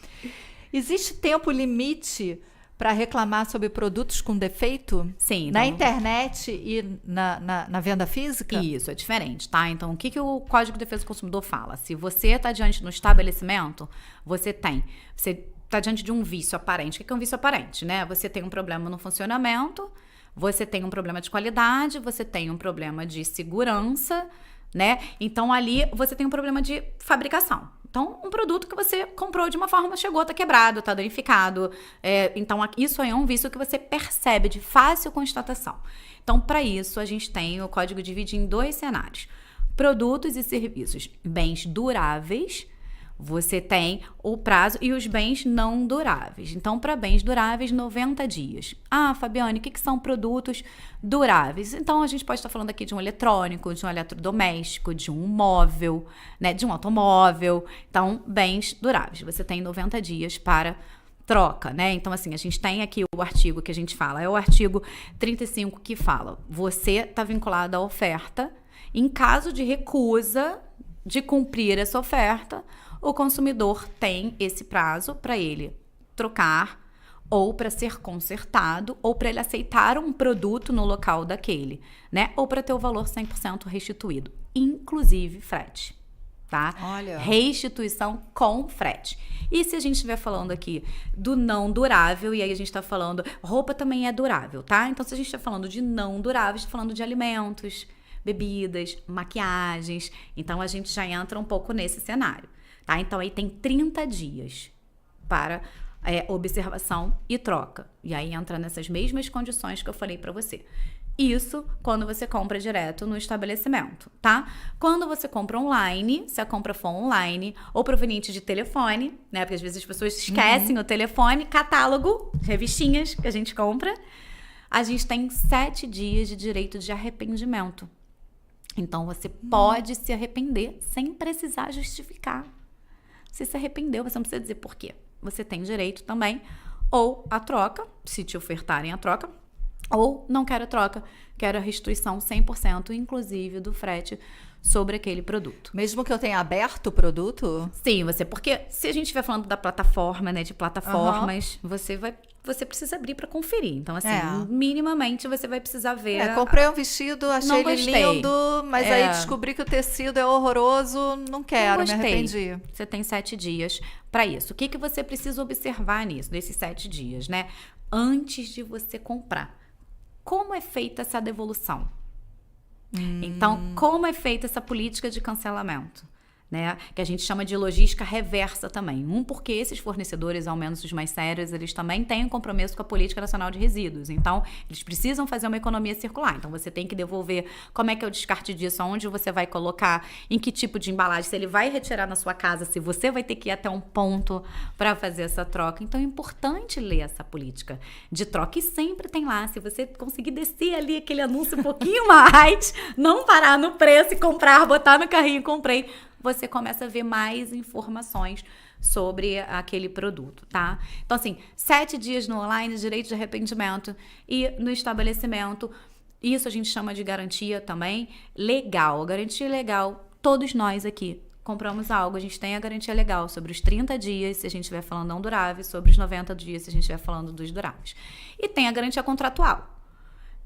Existe tempo limite para reclamar sobre produtos com defeito? Sim. Na então- internet e na venda física? Isso, é diferente, tá? Então, o que o Código de Defesa do Consumidor fala? Se você está diante de um estabelecimento, você está diante de um vício aparente. O que é um vício aparente, né? Você tem um problema no funcionamento, você tem um problema de qualidade, você tem um problema de segurança, né? Então, ali você tem um problema de fabricação. Então, um produto que você comprou de uma forma, chegou, tá quebrado, tá danificado. Então, isso aí é um vício que você percebe de fácil constatação. Então, para isso, a gente tem o código divide em 2 cenários. Produtos e serviços. Bens duráveis, você tem o prazo, e os bens não duráveis. Então, para bens duráveis, 90 dias. Ah, Fabiane, o que são produtos duráveis? Então, a gente pode estar falando aqui de um eletrônico, de um eletrodoméstico, de um móvel, né, de um automóvel. Então, bens duráveis. Você tem 90 dias para troca, né? Então, assim, a gente tem aqui o artigo que a gente fala, é o artigo 35 que fala, você está vinculado à oferta, em caso de recusa de cumprir essa oferta, o consumidor tem esse prazo para ele trocar ou para ser consertado ou para ele aceitar um produto no local daquele, né? Ou para ter o valor 100% restituído, inclusive frete, tá? Olha. Restituição com frete. E se a gente estiver falando aqui do não durável, e aí a gente está falando, roupa também é durável, tá? Então, se a gente está falando de não durável, está falando de alimentos, bebidas, maquiagens. Então, a gente já entra um pouco nesse cenário, tá? Então, aí tem 30 dias para observação e troca. E aí entra nessas mesmas condições que eu falei para você. Isso quando você compra direto no estabelecimento, tá? Quando você compra online, se a compra for online ou proveniente de telefone, né? Porque às vezes as pessoas esquecem o telefone, catálogo, revistinhas que a gente compra, a gente tem 7 dias de direito de arrependimento. Então, você pode se arrepender sem precisar justificar. Você se arrependeu, você não precisa dizer por quê. Você tem direito também, ou a troca, se te ofertarem a troca, ou não quero a troca, quero a restituição 100%, inclusive do frete, sobre aquele produto. Mesmo que eu tenha aberto o produto? Sim, porque se a gente estiver falando da plataforma, né, de plataformas, você precisa abrir para conferir. Então, assim, minimamente você vai precisar ver. Comprei um vestido, achei Não ele gostei. lindo, mas aí descobri que o tecido é horroroso, não quero, Não me gostei. arrependi. Você tem 7 dias para isso. O que você precisa observar nisso, nesses 7 dias, né? Antes de você comprar. Como é feita essa devolução? Então, como é feita essa política de cancelamento? Né? Que a gente chama de logística reversa também. Porque esses fornecedores, ao menos os mais sérios, eles também têm um compromisso com a Política Nacional de Resíduos. Então, eles precisam fazer uma economia circular. Então, você tem que devolver como é que é o descarte disso, onde você vai colocar, em que tipo de embalagem, se ele vai retirar na sua casa, se você vai ter que ir até um ponto para fazer essa troca. Então, é importante ler essa política de troca. E sempre tem lá, se você conseguir descer ali aquele anúncio um pouquinho mais, não parar no preço e comprar, botar no carrinho e comprei, você começa a ver mais informações sobre aquele produto, tá? Então, assim, 7 dias no online, direito de arrependimento, e no estabelecimento, isso a gente chama de garantia também legal. Garantia legal, todos nós aqui compramos algo, a gente tem a garantia legal sobre os 30 dias, se a gente estiver falando não duráveis, sobre os 90 dias, se a gente estiver falando dos duráveis. E tem a garantia contratual.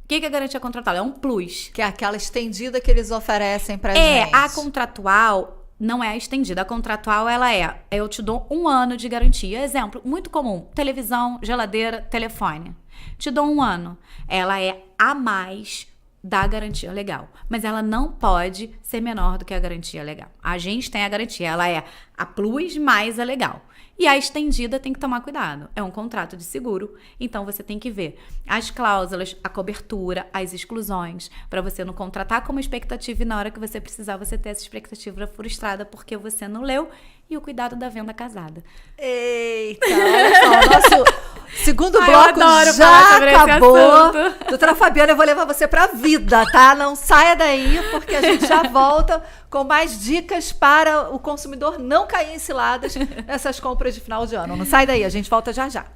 O que é a garantia contratual? É um plus. Que é aquela estendida que eles oferecem pra gente. A contratual não é a estendida. A contratual, ela eu te dou 1 ano de garantia. Exemplo, muito comum, televisão, geladeira, telefone. Te dou 1 ano. Ela é a mais da garantia legal. Mas ela não pode ser menor do que a garantia legal. A gente tem a garantia, ela é a plus mais a legal. E a estendida tem que tomar cuidado. É um contrato de seguro, então você tem que ver as cláusulas, a cobertura, as exclusões, para você não contratar como expectativa e na hora que você precisar você ter essa expectativa frustrada porque você não leu, e o cuidado da venda casada. Eita, olha só, o nosso segundo bloco adoro falar já sobre esse acabou. assunto. Doutora Fabiana, eu vou levar você pra vida, tá? Não saia daí, porque a gente já volta com com mais dicas para o consumidor não cair em ciladas nessas compras de final de ano. Não sai daí, a gente volta já já.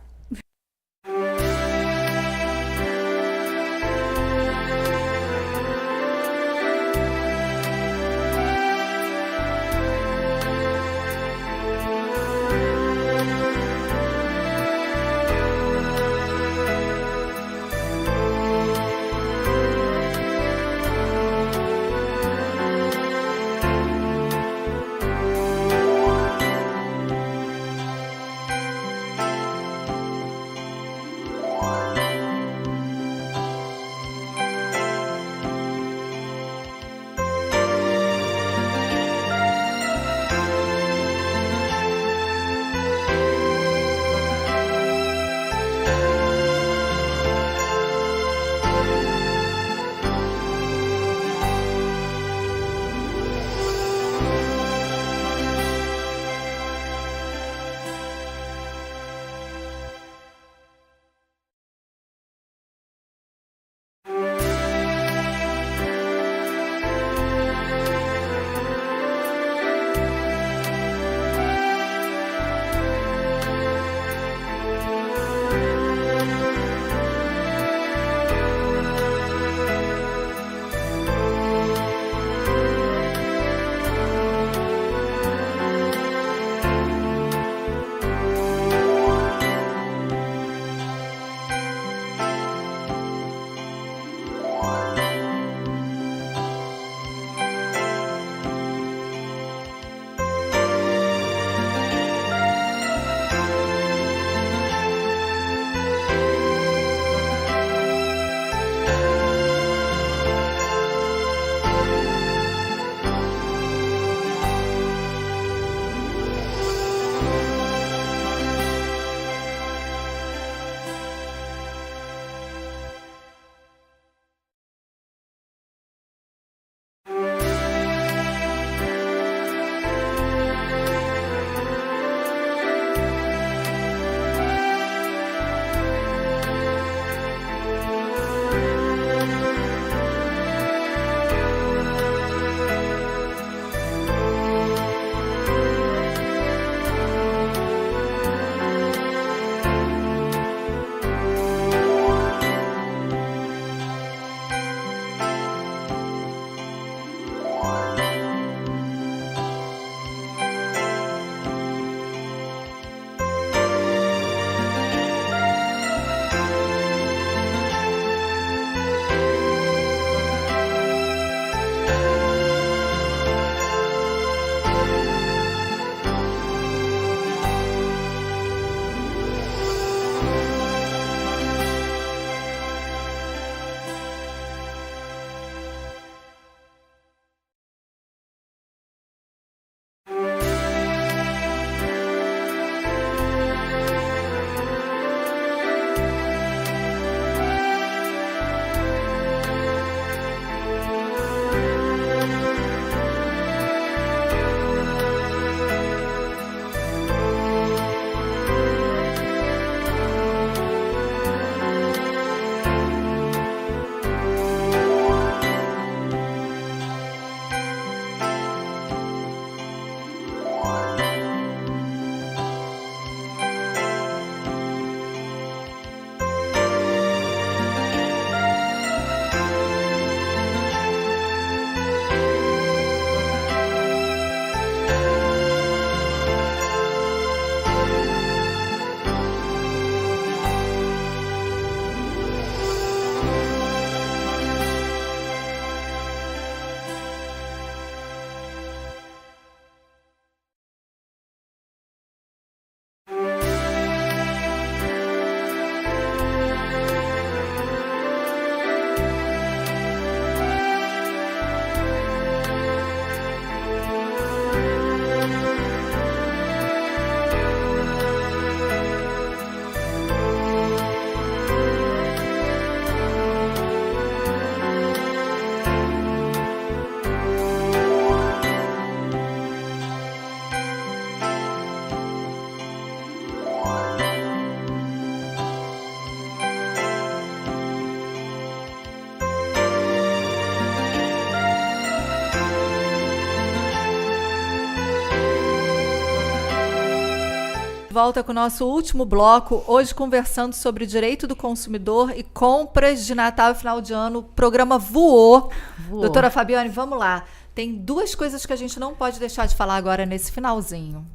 Volta com o nosso último bloco, hoje conversando sobre direito do consumidor e compras de Natal e final de ano. O programa voou. Doutora Fabiane, vamos lá. Tem 2 coisas que a gente não pode deixar de falar agora nesse finalzinho.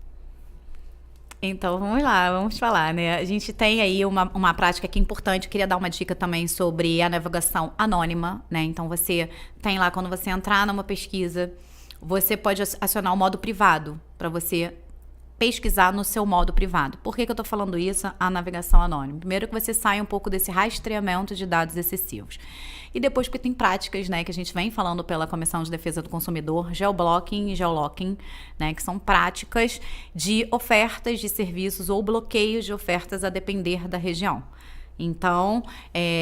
Então, vamos lá, vamos falar, né? A gente tem aí uma prática que é importante. Eu queria dar uma dica também sobre a navegação anônima, né? Então, você tem lá, quando você entrar numa pesquisa, você pode acionar o modo privado para você pesquisar no seu modo privado. Por que eu tô falando isso? A navegação anônima. Primeiro que você sai um pouco desse rastreamento de dados excessivos. E depois porque tem práticas, né, que a gente vem falando pela Comissão de Defesa do Consumidor, geoblocking e geolocking, né, que são práticas de ofertas de serviços ou bloqueios de ofertas a depender da região. Então,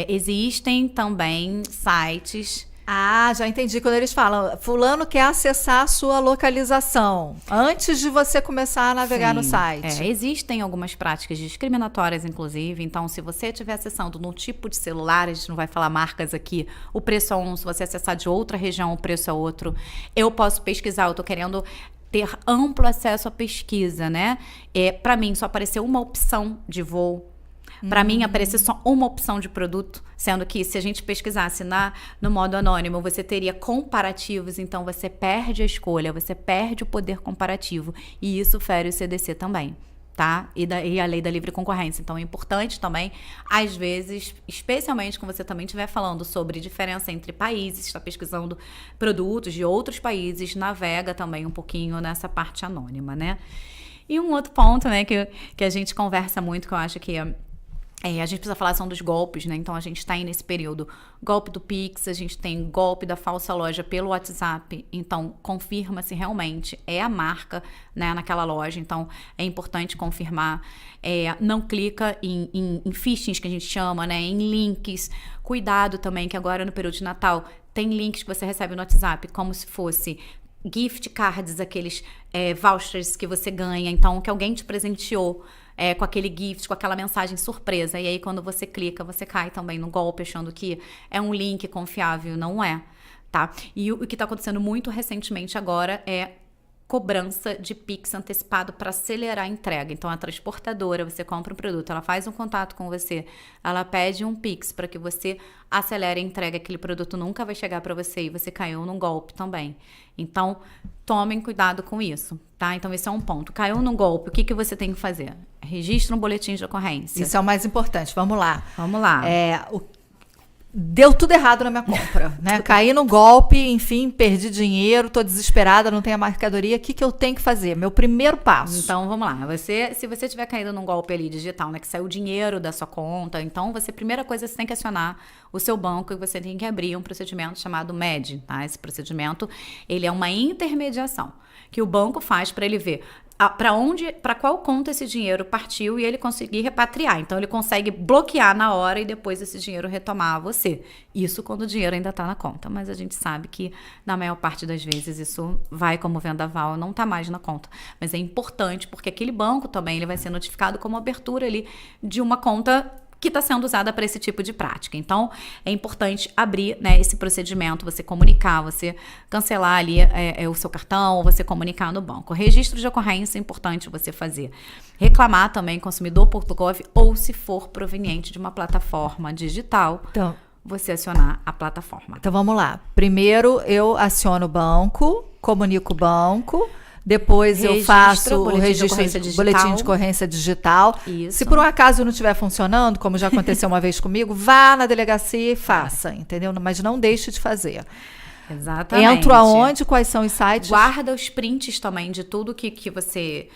existem também sites... Ah, já entendi. Quando eles falam, fulano quer acessar a sua localização antes de você começar a navegar no site. Existem algumas práticas discriminatórias, inclusive. Então, se você estiver acessando no tipo de celular, a gente não vai falar marcas aqui, o preço é um. Se você acessar de outra região, o preço é outro. Eu posso pesquisar, eu estou querendo ter amplo acesso à pesquisa, né? Para mim, só apareceu uma opção de voo. Para mim, aparecer só uma opção de produto, sendo que se a gente pesquisasse no modo anônimo, você teria comparativos, então você perde a escolha, você perde o poder comparativo, e isso fere o CDC também, tá? E a lei da livre concorrência. Então, é importante também, às vezes, especialmente quando você também estiver falando sobre diferença entre países, está pesquisando produtos de outros países, navega também um pouquinho nessa parte anônima, né? E um outro ponto, né, que a gente conversa muito, que eu acho que a gente precisa falar, são dos golpes, né? Então, a gente está aí nesse período. Golpe do Pix, a gente tem golpe da falsa loja pelo WhatsApp. Então, confirma se realmente é a marca, né, naquela loja. Então, é importante confirmar. Não clica em phishing, que a gente chama, né? Em links. Cuidado também, que agora no período de Natal tem links que você recebe no WhatsApp, como se fosse gift cards, aqueles vouchers que você ganha. Então, que alguém te presenteou. Com aquele gift, com aquela mensagem surpresa. E aí, quando você clica, você cai também no golpe, achando que é um link confiável. Não é, tá? E o que está acontecendo muito recentemente agora é cobrança de Pix antecipado para acelerar a entrega. Então, a transportadora, você compra um produto, ela faz um contato com você, ela pede um Pix para que você acelere a entrega. Aquele produto nunca vai chegar para você e você caiu num golpe também. Então, tomem cuidado com isso, tá? Então, esse é um ponto. Caiu num golpe, o que você tem que fazer? Registra um boletim de ocorrência. Isso é o mais importante. Vamos lá. Vamos lá. Deu tudo errado na minha compra, né? Caí no golpe, enfim, perdi dinheiro, tô desesperada, não tenho a mercadoria. O que eu tenho que fazer? Meu primeiro passo. Então, vamos lá. Se você tiver caído num golpe ali digital, né? Que saiu dinheiro da sua conta, então, primeira coisa, você tem que acionar o seu banco e você tem que abrir um procedimento chamado MED, tá? Esse procedimento, ele é uma intermediação que o banco faz para ele ver para qual conta esse dinheiro partiu e ele conseguir repatriar. Então, ele consegue bloquear na hora e depois esse dinheiro retomar a você. Isso quando o dinheiro ainda está na conta. Mas a gente sabe que, na maior parte das vezes, isso vai como vendaval, não está mais na conta. Mas é importante, porque aquele banco também ele vai ser notificado como abertura ali de uma conta que está sendo usada para esse tipo de prática. Então, é importante abrir, né, esse procedimento, você comunicar, você cancelar ali o seu cartão, ou você comunicar no banco. Registro de ocorrência é importante você fazer. Reclamar também consumidor.gov ou se for proveniente de uma plataforma digital, então, você acionar a plataforma. Então, vamos lá. Primeiro, eu aciono o banco, comunico o banco. Depois eu faço o registro boletim de ocorrência digital. Isso. Se por um acaso não estiver funcionando, como já aconteceu uma vez comigo, vá na delegacia e faça, entendeu? Mas não deixe de fazer. Exatamente. Entro aonde? Quais são os sites? Guarda os prints também de tudo que você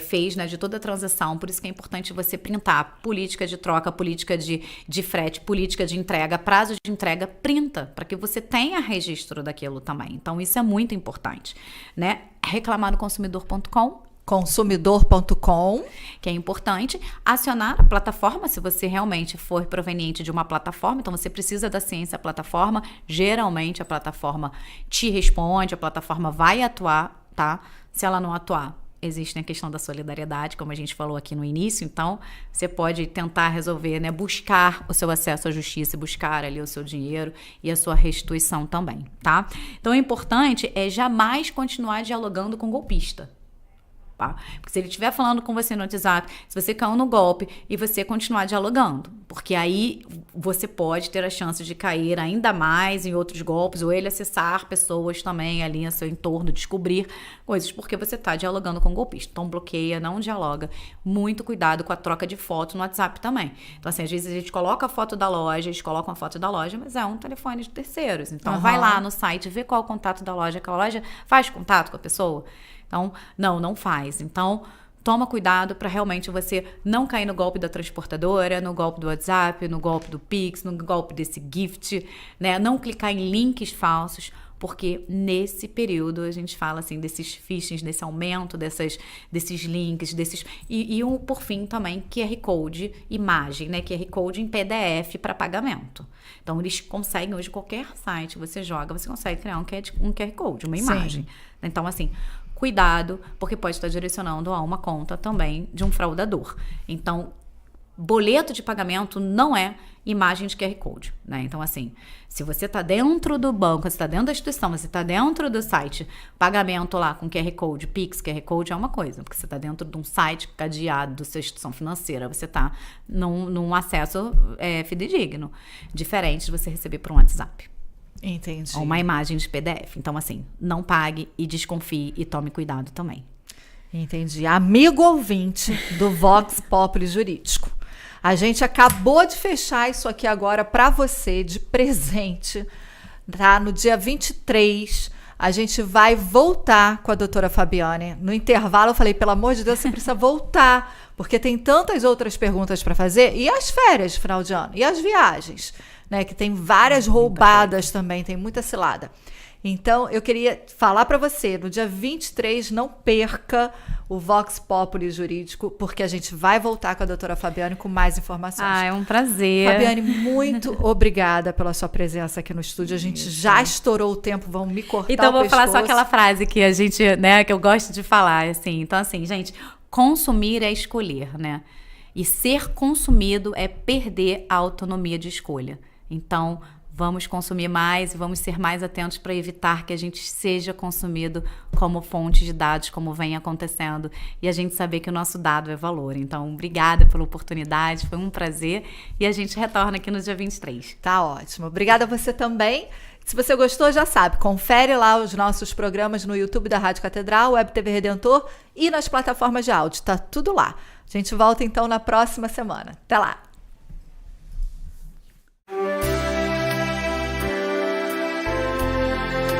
fez, né? De toda a transação. Por isso que é importante você printar política de troca, política de frete, política de entrega, prazo de entrega, printa, para que você tenha registro daquilo também. Então, isso é muito importante, né? Reclamar no consumidor.com. Consumidor.com, que é importante, acionar a plataforma, se você realmente for proveniente de uma plataforma, então você precisa da ciência plataforma, geralmente a plataforma te responde, a plataforma vai atuar, tá? Se ela não atuar, existe a questão da solidariedade, como a gente falou aqui no início, então você pode tentar resolver, né? Buscar o seu acesso à justiça, buscar ali o seu dinheiro e a sua restituição também, tá? Então, o importante é jamais continuar dialogando com o golpista. Tá? Porque se ele estiver falando com você no WhatsApp, se você caiu no golpe e você continuar dialogando, porque aí você pode ter a chance de cair ainda mais em outros golpes, ou ele acessar pessoas também ali no seu entorno, descobrir coisas, porque você está dialogando com o golpista. Então bloqueia, não dialoga. Muito cuidado com a troca de foto no WhatsApp também. Então assim, às vezes a gente coloca a foto da loja, eles colocam a foto da loja, mas é um telefone de terceiros. Então vai lá no site, vê qual é o contato da loja, aquela loja faz contato com a pessoa. Então, não faz. Então, toma cuidado para realmente você não cair no golpe da transportadora, no golpe do WhatsApp, no golpe do Pix, no golpe desse gift, né? Não clicar em links falsos, porque nesse período a gente fala assim desses phishing, desse aumento desses links, e por fim também QR Code, imagem, né? QR Code em PDF para pagamento. Então, eles conseguem hoje, qualquer site que você joga, você consegue criar um QR Code, uma imagem. Sim. Então, assim, cuidado, porque pode estar direcionando a uma conta também de um fraudador. Então, boleto de pagamento não é imagem de QR Code, né? Então, assim, se você está dentro do banco, você está dentro da instituição, você está dentro do site, pagamento lá com QR Code, Pix, QR Code é uma coisa, porque você está dentro de um site cadeado da sua instituição financeira, você está num acesso fidedigno, diferente de você receber por um WhatsApp. Entendi. Ou uma imagem de PDF. Então, assim, não pague e desconfie e tome cuidado também. Entendi. Amigo ouvinte do Vox Populi Jurídico, a gente acabou de fechar isso aqui agora para você de presente, tá? No dia 23, a gente vai voltar com a doutora Fabiane. No intervalo eu falei, pelo amor de Deus, você precisa voltar, porque tem tantas outras perguntas para fazer. E as férias, final de ano? E as viagens? Né, que tem várias roubadas também, tem muita cilada. Então, eu queria falar para você, no dia 23, não perca o Vox Populi Jurídico, porque a gente vai voltar com a doutora Fabiane com mais informações. É um prazer. Fabiane, muito obrigada pela sua presença aqui no estúdio. A gente já estourou o tempo, vão me cortar então, o vou pescoço. falar só aquela frase que a gente, né, que eu gosto de falar, assim. Então, assim, gente, consumir é escolher, né? E ser consumido é perder a autonomia de escolha. Então, vamos consumir mais e vamos ser mais atentos para evitar que a gente seja consumido como fonte de dados, como vem acontecendo, e a gente saber que o nosso dado é valor. Então, obrigada pela oportunidade, foi um prazer, e a gente retorna aqui no dia 23. Tá ótimo. Obrigada a você também. Se você gostou, já sabe, confere lá os nossos programas no YouTube da Rádio Catedral, Web TV Redentor e nas plataformas de áudio. Tá tudo lá. A gente volta então na próxima semana. Até lá!